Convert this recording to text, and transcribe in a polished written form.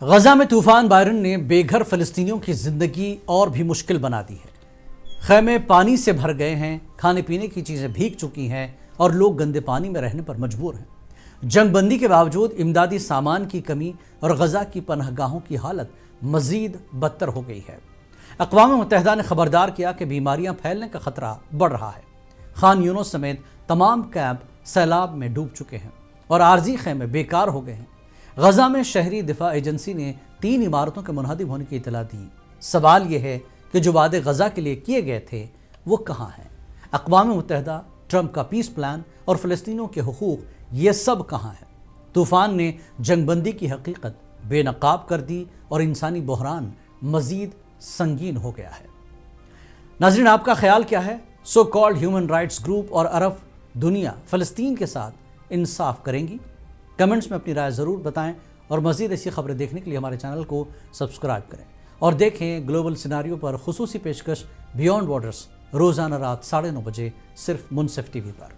غزہ میں طوفان بائرن نے بے گھر فلسطینیوں کی زندگی اور بھی مشکل بنا دی ہے۔ خیمے پانی سے بھر گئے ہیں، کھانے پینے کی چیزیں بھیگ چکی ہیں اور لوگ گندے پانی میں رہنے پر مجبور ہیں۔ جنگ بندی کے باوجود امدادی سامان کی کمی اور غزہ کی پناہ گاہوں کی حالت مزید بدتر ہو گئی ہے۔ اقوام متحدہ نے خبردار کیا کہ بیماریاں پھیلنے کا خطرہ بڑھ رہا ہے۔ خان یونس سمیت تمام کیمپ سیلاب میں ڈوب چکے ہیں اور عارضی خیمے بیکار ہو گئے ہیں۔ غزہ میں شہری دفاع ایجنسی نے 3 عمارتوں کے منہدم ہونے کی اطلاع دی۔ سوال یہ ہے کہ جو وعدے غزہ کے لیے کیے گئے تھے وہ کہاں ہیں؟ اقوام متحدہ، ٹرمپ کا پیس پلان اور فلسطینیوں کے حقوق، یہ سب کہاں ہیں؟ طوفان نے جنگ بندی کی حقیقت بے نقاب کر دی اور انسانی بحران مزید سنگین ہو گیا ہے۔ ناظرین، آپ کا خیال کیا ہے؟ So called human rights group اور عرب دنیا فلسطین کے ساتھ انصاف کریں گی؟ کمنٹس میں اپنی رائے ضرور بتائیں اور مزید ایسی خبریں دیکھنے کے لیے ہمارے چینل کو سبسکرائب کریں اور دیکھیں گلوبل سیناریو پر خصوصی پیشکش بیونڈ بارڈرز روزانہ رات 9:30 بجے صرف منصف ٹی وی پر۔